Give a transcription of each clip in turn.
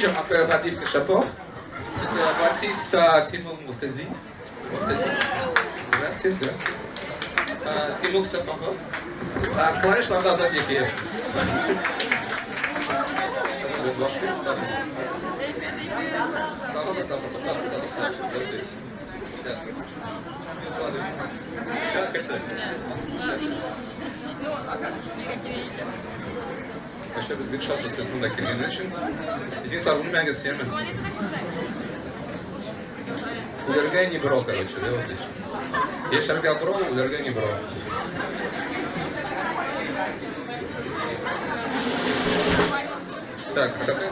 Major impératif Kachapov. C'est un bassiste Timur Murtazi. Gracias. Timur Sapakov. Клавиш назад який. Еще без бигшот, естественно, так или иначе. Извините, а вы меня съемы? Улергай не бро, короче, да, вот здесь. Я шаргал бро, улергай не бро. Так, а какая?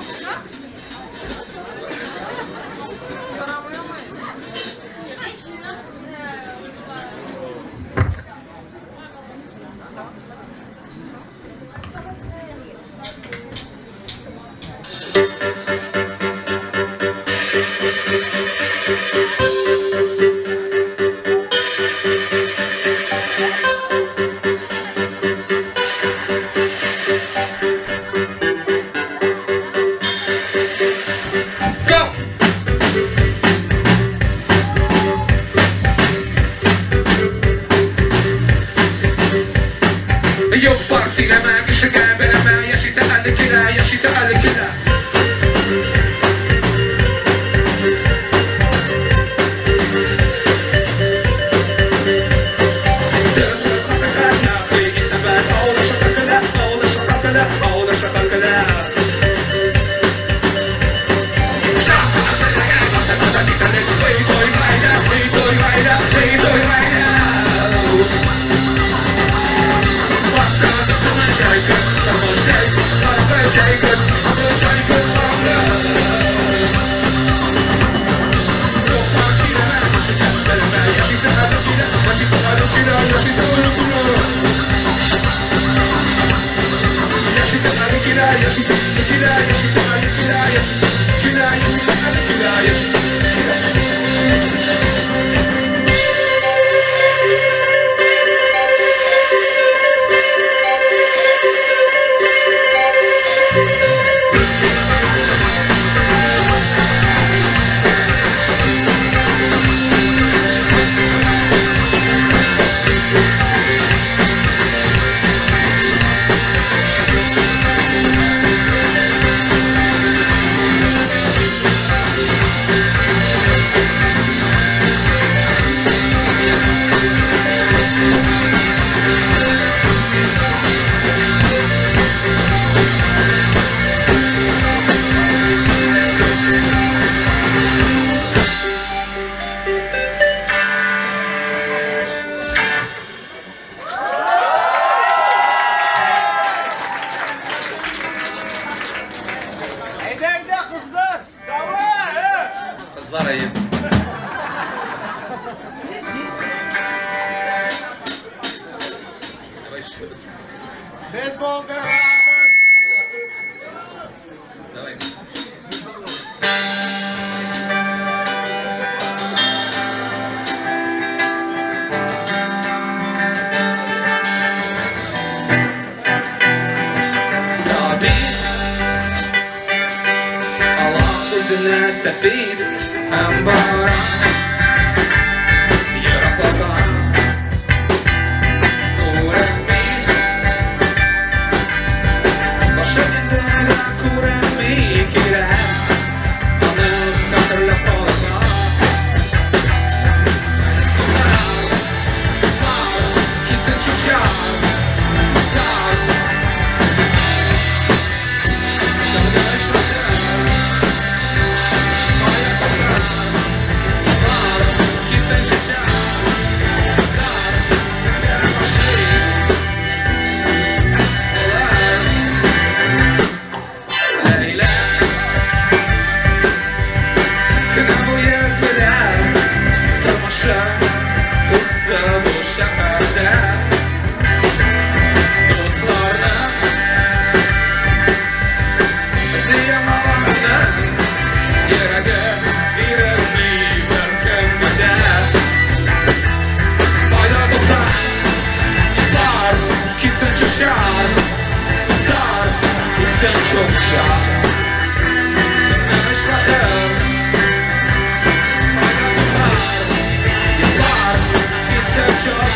Essential shot.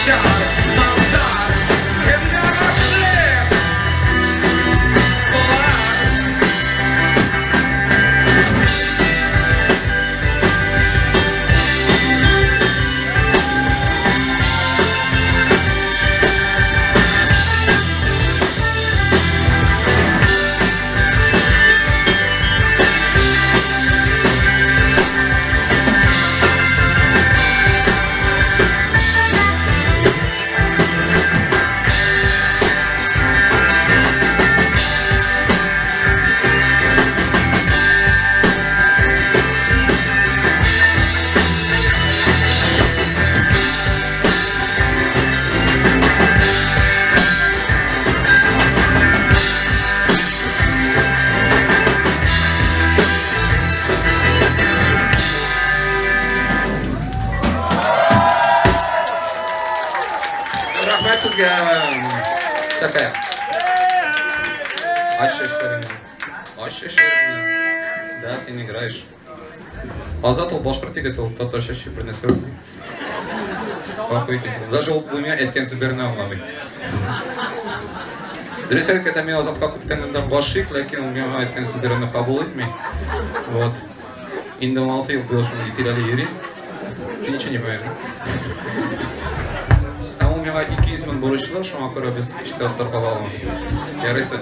şar manzar kimga boshliq bo'lar Rahmat sizga. Safa. Аш шиштерин. Да, ты не играешь. Азатыл башкырт егет ул татарча чөй бер нәрсә. Похуй. Даже ул буйма әйткән сүзләрне аңламый. Дөрес әйткәндә мин Азатка күптәннән гашыйк, ләкин ул миңа әйткән сүзләрне кабул итми. Вот. Инде 16 ел булды шундый тирәле йөри. Ты ничего не понимаешь. Миңа 200 мең бурычлы, шуңа күрә без эштә торгала алмабыз. Ярыйсы.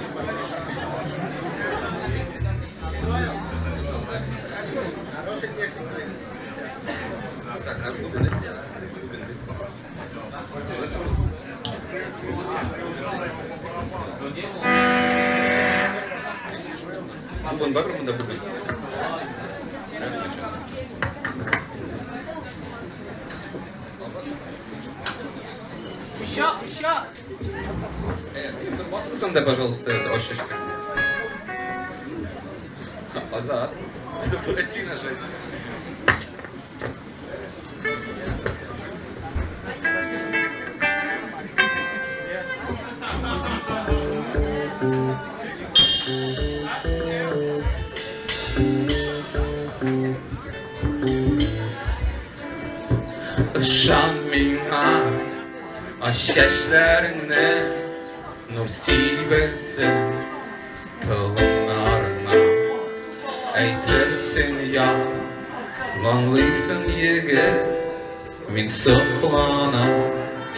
Бун бар монда бүген. Еще! Басылсын да, пожалуйста, это ощущение. Азат. Плотина же. Ышан миңа чәчләреңне нур сиберсен тылыңарыңа әйтерсең аңлыйсың егет мин сокланам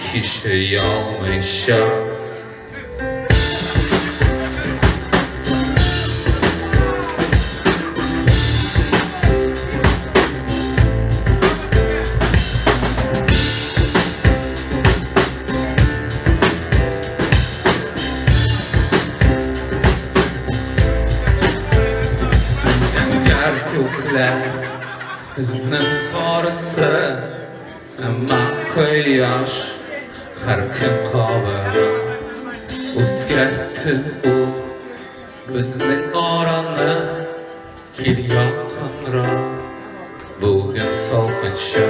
һич уялмыйча Bizning qorisi ammo quyosh har kun qovura o'zgartdi u bizning oronni kir yaqinroq bugun so'lqincha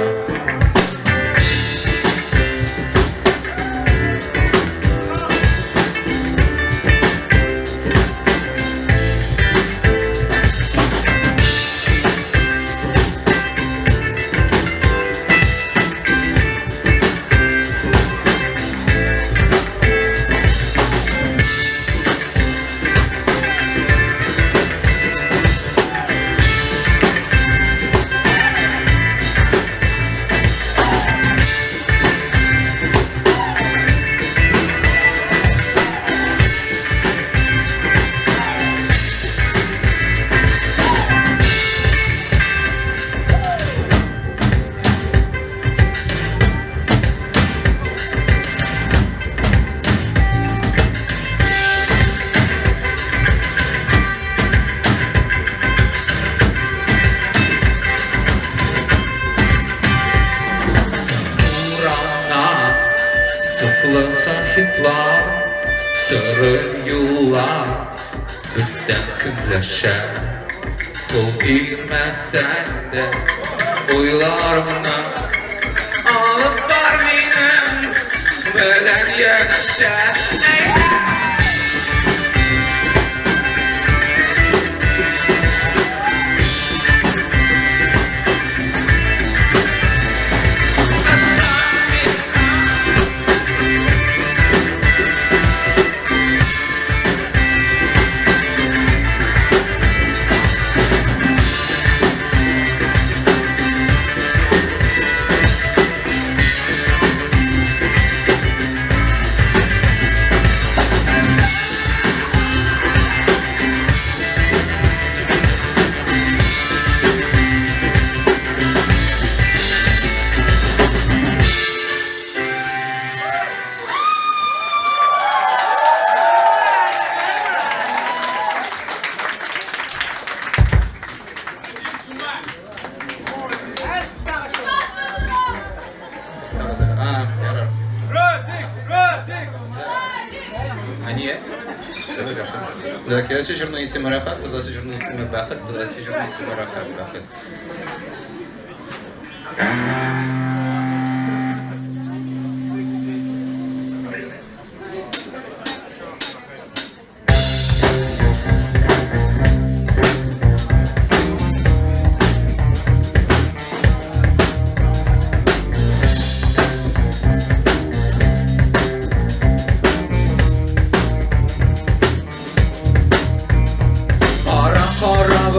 Şahitler, sırrın yollar bizden kümleşer Kul bilmesen de oylarımla alıp var benim Belen yanaşar Да, келесі журналистіме рахат, келесі журналистіме бәхет, келесі журналистіме рахат, бәхет.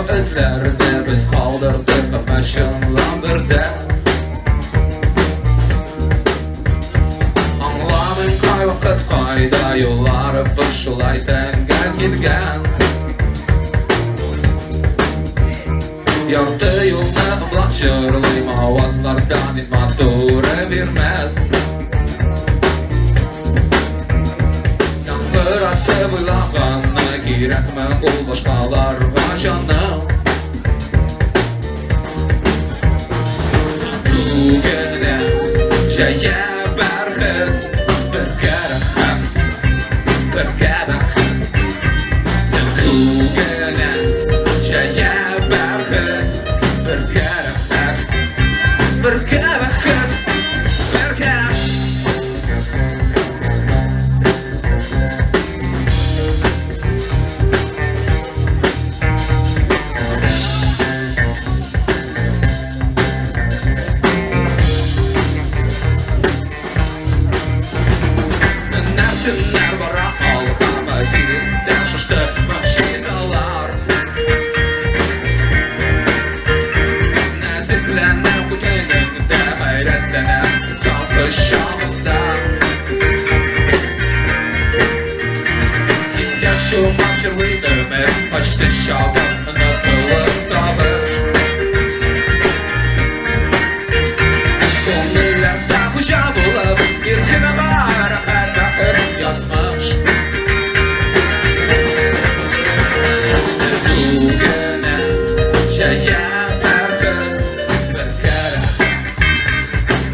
Özlerde biz kaldırdık maşınlandırdı. Anlamın kay vakit kayda yolları fışılaydan gelgilgen. Yartı yolda ıblak şırlıyım avazlardan mature vermez. Yangır attı buylağanı girekme ol başkalarga canım. Bugüne şeye berhit bir kere hak, bir kere hak. Bugüne şeye berhit bir kere hak, bir kere hak, bir kere hak. Tünler bara algama dilden şaştı makşizalar. Naziklenen kuteninde hayretlenen salkışamızda. İzyaşı makşırlı ömür açtı şavını kılı savaş. Gönüllerde kucağı bulup bir kınalar yazmış. Bugüne şeye berhit bir kere,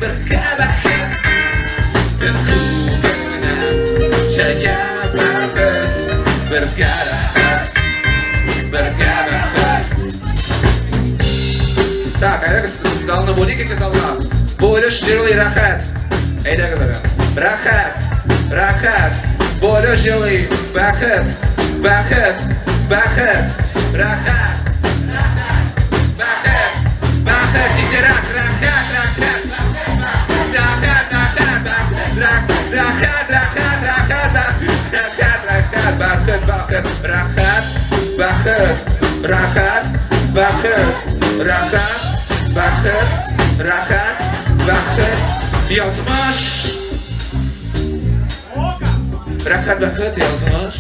bir kere hak. Bugüne şeye berhit bir kere hak, bir kere hak. Так, а я сказал на болике, сказал на более ширлый рахат. Эй, да, говорю, рахат. Rahat, boleh jeli, bahet, bahet, bahet, rahat, bahet, bahet, istirahat, rahat, rahat, rahat, rahat, rahat, rahat, rahat, bahet, bahet, rahat, bahet, rahat, bahet, rahat, bahet, rahat, bahet, yazmış. Rahat bahet yazmış.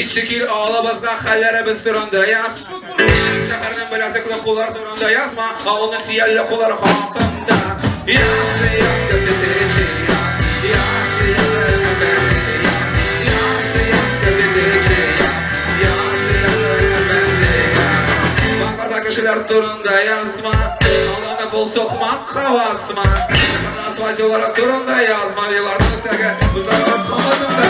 Şekil ağlamazdan hallerimiz turunda yaz. Şehirden bilazıklı kullar turunda yazma. Ağının siyerli kulları hakkında. Yaz gazeteci yaz. Yaz gazeteci yaz. Bankardaki kişiler turunda yazma. Ağlana kol sokmakka basma. Asfalt olarak turunda yazma. Yıllardan üstüne uzaklar komadında.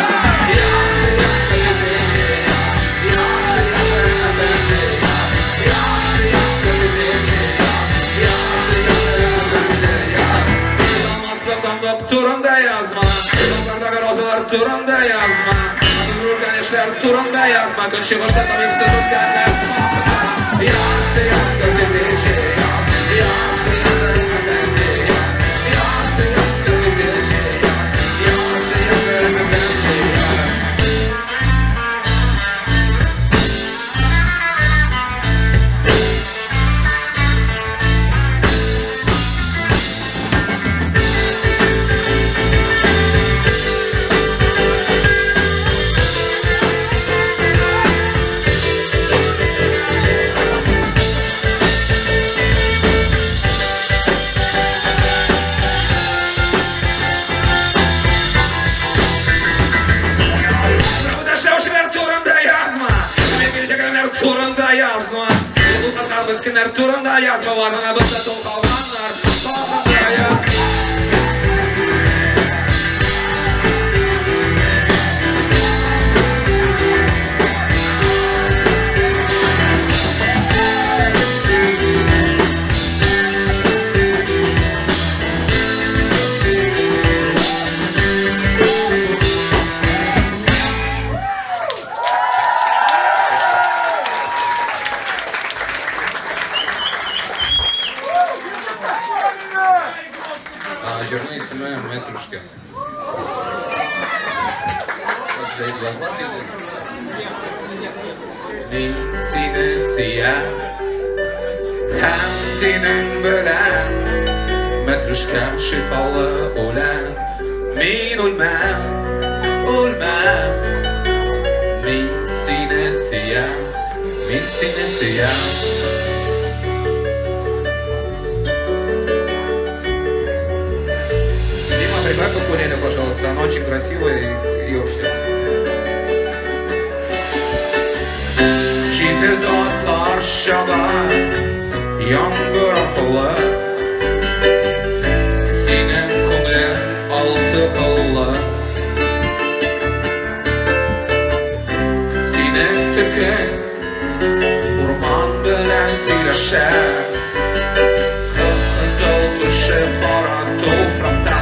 Turunda yazma, yollardaki rozalar turunda yazma, dururken işler turunda yazma, gün çıkışta tabii sızırkenler farkında. Yaz gazeteci yaz, yaz gazeteci yaz, yaz gazeteci yaz, yaz gazeteci yaz. Turunda yazma, yolu takar bizkinler turunda yazma, vadana bizde tol kalganlar, kalganlar ya. Жирный ismi Metruşka. Yazılar mıydı? Min seni siyah, hem senin bilen, Metruşka şifalı olan. Min ölmem, ölmem. Min seni siyah, min seni siyah. Прибавь укулеле, пожалуйста, она очень красивая и вообще. Җитез атлар чаба, яңгыр атылы, синең күңелең алты кыллы. Синең төкең урман белән сөйләшә, кып-кызыл кеше кара туфракта.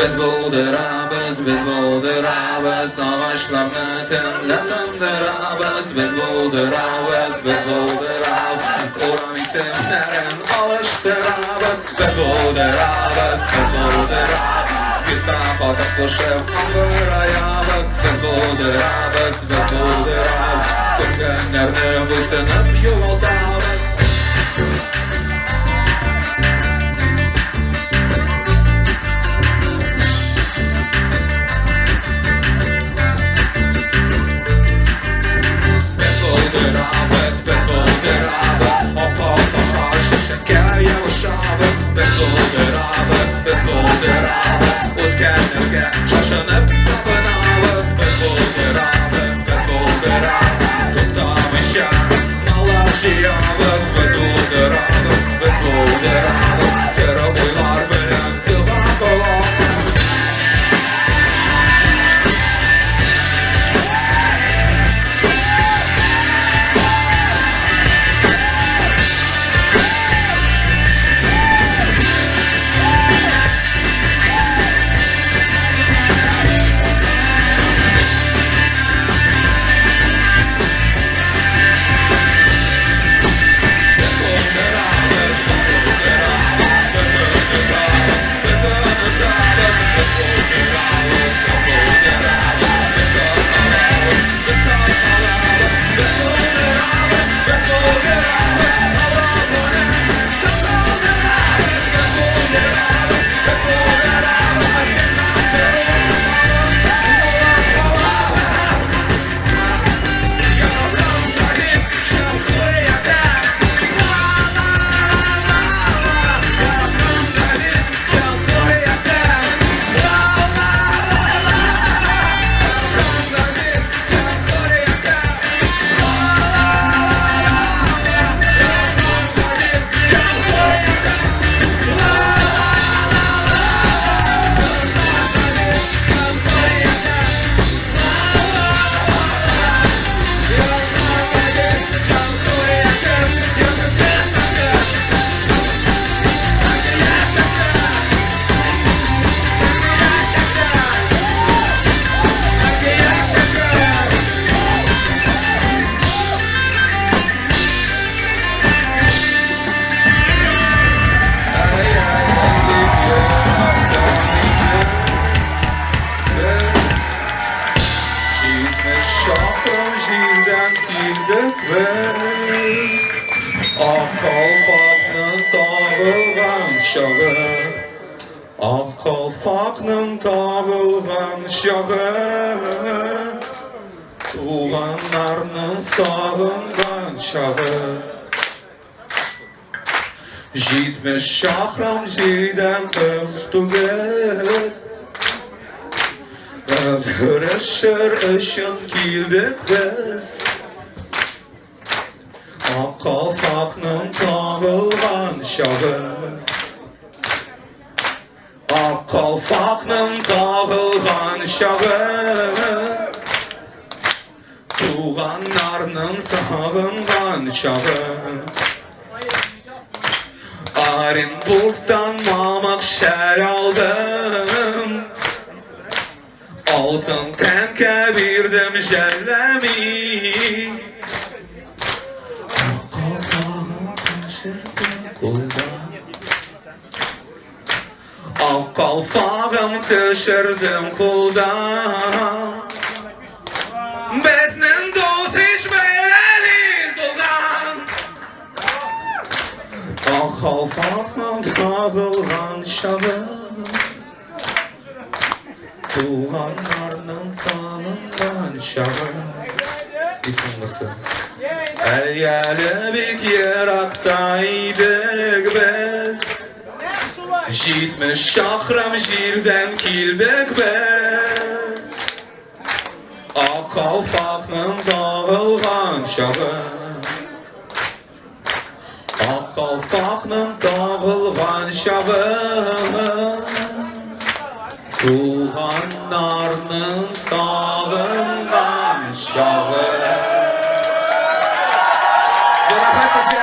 Biz buldurabız, biz buldurabız, savaşlarni tinlasindirabız. Biz buldurabız, biz buldurabız, Qur'on isimlarin alishtirabız. Biz buldurabız, biz buldurabız, Spirtdan qotiq qo'shib qamburayamiz. Biz buldurabız, biz buldurabız, Ko'rganlarni bo'ysunib yo'qotamiz. Ak qalfaqның tağılğan şağı, tuğanlarının sağınğan şağı. 70 şahram jirden öftüget, Görüşür ışın kildik biz. Ak qalfaqның tağılğan şağı, Ak qalfaqның tağılğan şağı, tuğanlarının sağınğan şağı. Orenburg'dan mamaq şər aldım, altın tənka birdim jəllemi. Ak qalfağım taşırdım qoldan, Ak qalfağım taşırdım qoldan. Bizning do'st hech berenin to'lgan. Ak qalfaqning tağılğan şağı, tuğanlarının sağınğan şağı. İsim nasıl? Elgeli bir yeraktaydık biz, 70 şahram jirden kildik biz. Ak qalfaqның tağılğan şağı, Ak qalfaqның tağılğan şağı, tuğanlarının sağınğan şağı. Rahat sizga.